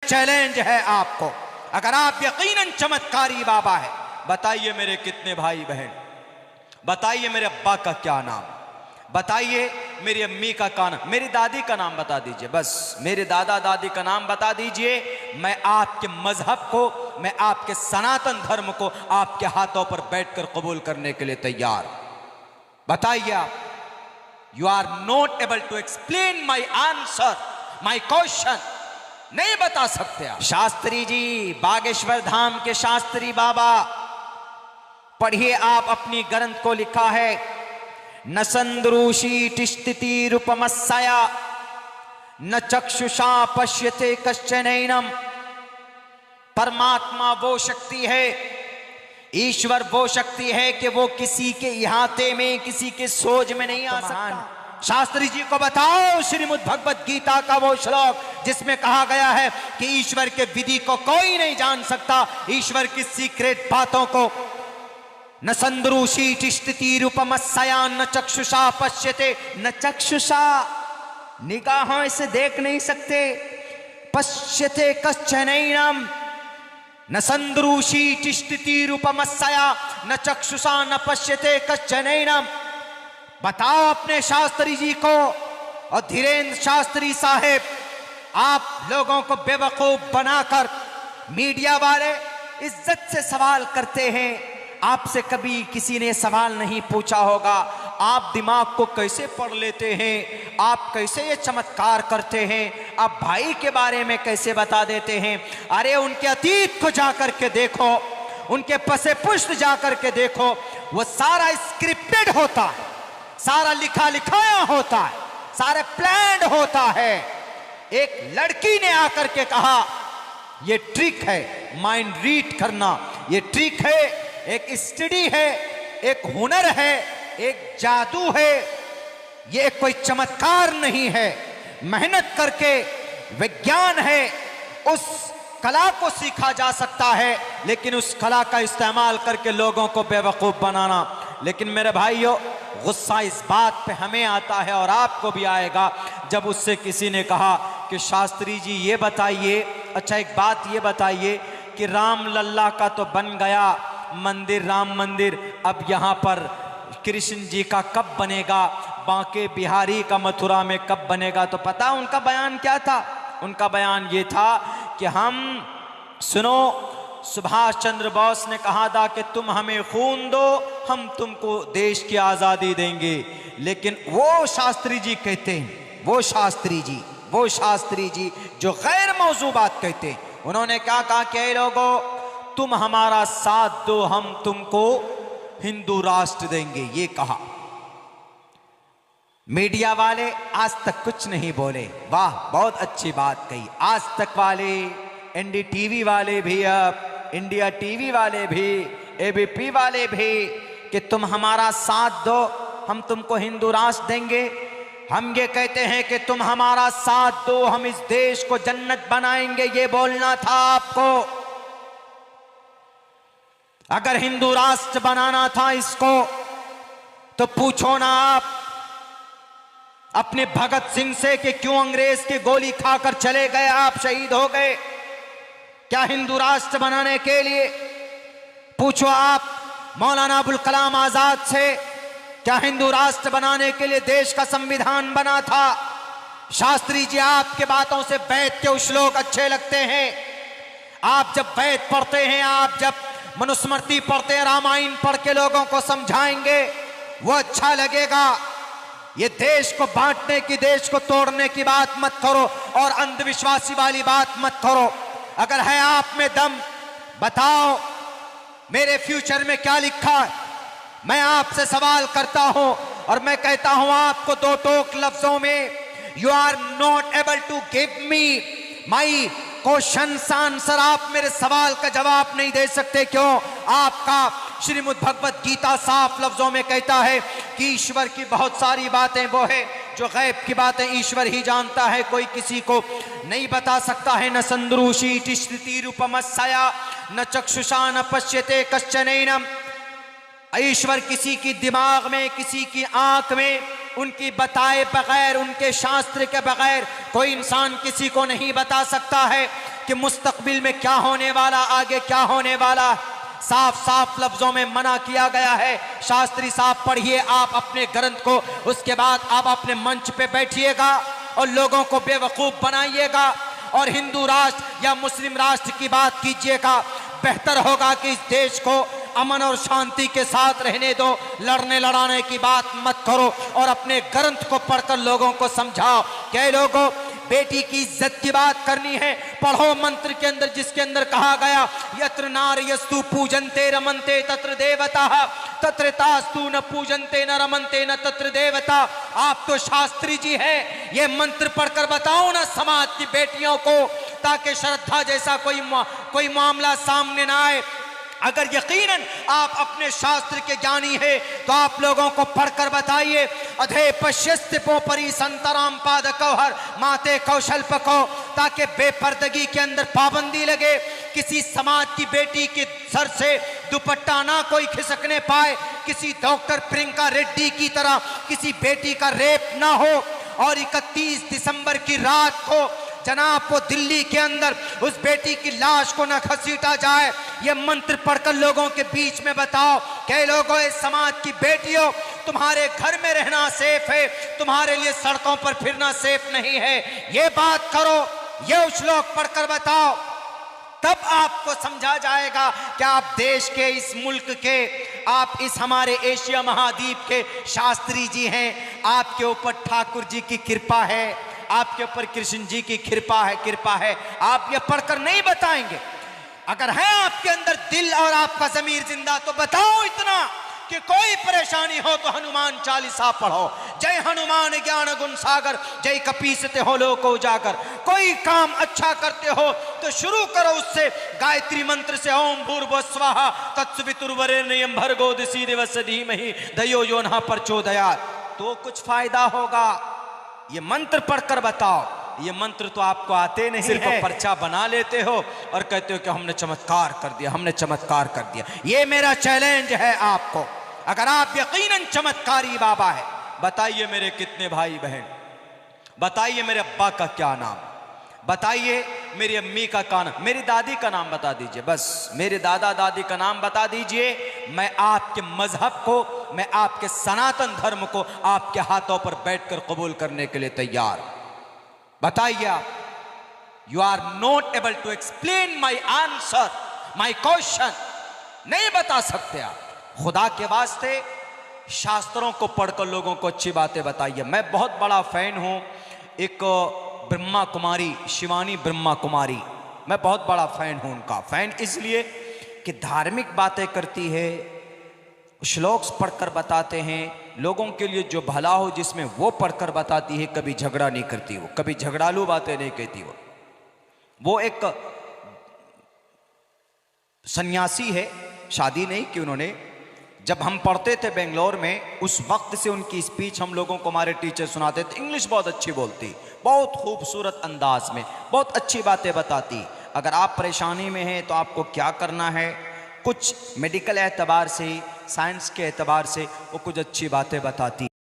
Challenge है आपको। अगर आप यकीनन चमत्कारी बाबा है, बताइए मेरे कितने भाई बहन, बताइए मेरे अब्बा का क्या नाम, बताइए मेरी अम्मी का क्या नाम, मेरी दादी का नाम बता दीजिए, बस मेरे दादा दादी का नाम बता दीजिए। मैं आपके मजहब को, मैं आपके सनातन धर्म को आपके हाथों पर बैठकर कबूल करने के लिए तैयार। बताइए आप। You are not able to explain my answer, my question, नहीं बता सकते आप। शास्त्री जी, बागेश्वर धाम के शास्त्री बाबा, पढ़िए आप अपनी ग्रंथ को, लिखा है न संद्रूषी तिष्ठति रूपमस्या न चक्षुषा पश्यते कश्चनैनम। परमात्मा वो शक्ति है, ईश्वर वो शक्ति है कि वो किसी के इहाते में, किसी के सोच में नहीं आ सकता। शास्त्री जी को बताओ श्रीमद् भगवत गीता का वो श्लोक जिसमें कहा गया है कि ईश्वर के विधि को कोई नहीं जान सकता, ईश्वर की सीक्रेट बातों को। न संद्रूषी तिष्ठति रूपमस्या न चक्षुषा पश्यते, न चक्षुषा निगाहों से देख नहीं सकते, पश्यते कश्चनैनम, न संद्रूषी तिष्ठति रूपमस्या न चक्षुषा न पश्यते कश्चनैनम। बताओ अपने शास्त्री जी को। और धीरेन्द्र शास्त्री साहेब, आप लोगों को बेवकूफ बनाकर मीडिया वाले इज्जत से सवाल करते हैं। आपसे कभी किसी ने सवाल नहीं पूछा होगा, आप दिमाग को कैसे पढ़ लेते हैं, आप कैसे ये चमत्कार करते हैं, आप भाई के बारे में कैसे बता देते हैं। अरे उनके अतीत को जाकर के देखो, उनके पसे पुष्ट जाकर के देखो, वो सारा स्क्रिप्टेड होता है, सारा लिखा लिखाया होता है, सारे प्लान्ड होता है। एक लड़की ने आकर के कहा ये ट्रिक है, माइंड रीड करना, ये ट्रिक है, एक स्टडी है, एक हुनर है, एक जादू है, ये कोई चमत्कार नहीं है। मेहनत करके विज्ञान है, उस कला को सीखा जा सकता है, लेकिन उस कला का इस्तेमाल करके लोगों को बेवकूफ बनाना। लेकिन मेरे भाइयों, गुस्सा इस बात पे हमें आता है और आपको भी आएगा जब उससे किसी ने कहा कि शास्त्री जी ये बताइए, अच्छा एक बात ये बताइए कि राम लल्ला का तो बन गया मंदिर, राम मंदिर, अब यहाँ पर कृष्ण जी का कब बनेगा, बांके बिहारी का मथुरा में कब बनेगा। तो पता उनका बयान क्या था? उनका बयान ये था कि हम, सुनो, सुभाष चंद्र बोस ने कहा था कि तुम हमें खून दो, हम तुमको देश की आज़ादी देंगे। लेकिन वो शास्त्री जी कहते हैं, वो शास्त्री जी जो गैर मौजू बात कहते हैं, उन्होंने क्या कहा कि लोगों तुम हमारा साथ दो, हम तुमको हिंदू राष्ट्र देंगे, ये कहा। मीडिया वाले आज तक कुछ नहीं बोले। वाह, बहुत अच्छी बात कही। आज तक वाले, एनडीटीवी वाले भी, अब इंडिया टीवी वाले भी, एबीपी वाले भी, कि तुम हमारा साथ दो, हम तुमको हिंदू राष्ट्र देंगे। हम ये कहते हैं कि तुम हमारा साथ दो, हम इस देश को जन्नत बनाएंगे, ये बोलना था आपको। अगर हिंदू राष्ट्र बनाना था इसको, तो पूछो ना आप अपने भगत सिंह से कि क्यों अंग्रेज की गोली खाकर चले गए, आप शहीद हो गए क्या हिंदू राष्ट्र बनाने के लिए? पूछो आप मौलाना अबुल कलाम आजाद से, क्या हिंदू राष्ट्र बनाने के लिए देश का संविधान बना था? शास्त्री जी, आपके बातों से वैद के श्लोक अच्छे लगते हैं। आप जब वैद पढ़ते हैं, आप जब मनुस्मृति पढ़ते हैं, रामायण पढ़ के लोगों को समझाएंगे, वो अच्छा लगेगा। ये देश को बांटने की, देश को तोड़ने की बात मत करो और अंधविश्वासी वाली बात मत करो। अगर है आप में दम, बताओ मेरे फ्यूचर में क्या लिखा है। मैं आपसे सवाल करता हूं और मैं कहता हूं आपको दो टोक लफ्जों में, you are not able to give me my question answer. आप मेरे सवाल का जवाब नहीं दे सकते। क्यों? आपका श्रीमद् भगवत गीता साफ लफ्जों में कहता है कि ईश्वर की बहुत सारी बातें वो है जो गैब की बातें ईश्वर ही जानता है, कोई किसी को नहीं बता सकता है। न संद्रूषी तिष्ठति रूपमस्या न चक्षुषा न पश्यते कश्चनैनम। ईश्वर किसी की दिमाग में, किसी की आंख में, उनकी बताए बगैर, उनके शास्त्र के बगैर कोई इंसान किसी को नहीं बता सकता है। कि मुस्तकबिल में क्या होने वाला, आगे क्या होने वाला, साफ साफ लफ्जों में मना किया गया है। शास्त्री साहब पढ़िए आप अपने ग्रंथ को, उसके बाद आप अपने मंच पे बैठिएगा और लोगों को बेवकूफ बनाइएगा और हिंदू राष्ट्र या मुस्लिम राष्ट्र की बात कीजिएगा। बेहतर होगा कि इस देश को अमन और शांति के साथ रहने दो, लड़ने लड़ाने की बात मत करो और अपने ग्रंथ को पढ़कर लोगों को समझाओ। क्या लोगों, बेटी की इज्जत की बात करनी है, पढ़ो मंत्र के अंदर, जिसके अंदर कहा गया यत्र नार्यस्तु पूजन्ते रमन्ते तत्र देवता तत्र तास्तु न पूजन्ते न रमन्ते न तत्र देवता। आप तो शास्त्री जी हैं, ये मंत्र पढ़कर बताओ ना समाज की बेटियों को, ताकि श्रद्धा जैसा कोई मामला सामने ना आए। अगर यकीनन आप अपने शास्त्र के ज्ञानी है तो आप लोगों को पढ़कर बताइए। अधे पश्यस्तिपो परी संतराम पाद कौहर माते कौशल पको, ताकि बेपर्दगी के अंदर पाबंदी लगे, किसी समाज की बेटी के सर से दुपट्टा ना कोई खिसकने पाए, किसी डॉक्टर प्रियंका रेड्डी की तरह किसी बेटी का रेप ना हो, और 31 दिसंबर की रात को जनाब वो दिल्ली के अंदर उस बेटी की लाश को न घसीटा जाए। ये मंत्र पढ़कर लोगों के बीच में बताओ। कई लोगों, इस समाज की बेटियों, तुम्हारे घर में रहना सेफ है, तुम्हारे लिए सड़कों पर फिरना सेफ नहीं है, ये बात करो, ये श्लोक पढ़कर बताओ, तब आपको समझा जाएगा कि आप देश के, इस मुल्क के, आप इस हमारे एशिया महाद्वीप के शास्त्री जी हैं। आपके ऊपर ठाकुर जी की कृपा है, आपके ऊपर कृष्ण जी की कृपा है। आप ये पढ़कर नहीं बताएंगे। अगर है आपके अंदर दिल और आपका ज़मीर जिंदा तो बताओ इतना कि कोई परेशानी हो तो हनुमान चालीसा पढ़ो। जय हनुमान ज्ञान गुण सागर, जय कपीसते हो लोक उजागर। कोई काम अच्छा करते हो तो शुरू करो उससे गायत्री मंत्र से, ओम भूर्भुवः स्वाहा तत्सवितुर्वरेण्यं भर्गो दिसी दिवस्य धीमहि धियो यो नः प्रचोदयात्, तो कुछ फायदा होगा। ये मंत्र पढ़कर बताओ। ये मंत्र तो आपको आते नहीं, सिर्फ पर्चा बना लेते हो और कहते हो कि हमने चमत्कार कर दिया, हमने चमत्कार कर दिया। ये मेरा चैलेंज है आपको। अगर आप यकीनन चमत्कारी बाबा है, बताइए मेरे कितने भाई बहन, बताइए मेरे अब्बा का क्या नाम, बताइए मेरी अम्मी का नाम, मेरी दादी का नाम बता दीजिए, बस मेरे दादा दादी का नाम बता दीजिए। मैं आपके मजहब को, मैं आपके सनातन धर्म को आपके हाथों पर बैठकर कबूल करने के लिए तैयार। बताइए आप। You are not able to explain my answer, my question, नहीं बता सकते आप। खुदा के वास्ते शास्त्रों को पढ़कर लोगों को अच्छी बातें बताइए। मैं बहुत बड़ा फैन हूं एक ब्रह्मा कुमारी, शिवानी ब्रह्मा कुमारी, मैं बहुत बड़ा फैन हूं उनका। फैन इसलिए कि धार्मिक बातें करती है, श्लोक्स पढ़कर बताते हैं, लोगों के लिए जो भला हो जिसमें वो पढ़कर बताती है। कभी झगड़ा नहीं करती वो, कभी झगड़ालू बातें नहीं कहती वो एक सन्यासी है, शादी नहीं की उन्होंने। जब हम पढ़ते थे बेंगलोर में, उस वक्त से उनकी स्पीच हम लोगों को हमारे टीचर सुनाते थे। इंग्लिश बहुत अच्छी बोलती, बहुत खूबसूरत अंदाज में बहुत अच्छी बातें बताती। अगर आप परेशानी में हैं तो आपको क्या करना है, कुछ मेडिकल एतबार से, साइंस के एतबार से वो कुछ अच्छी बातें बताती।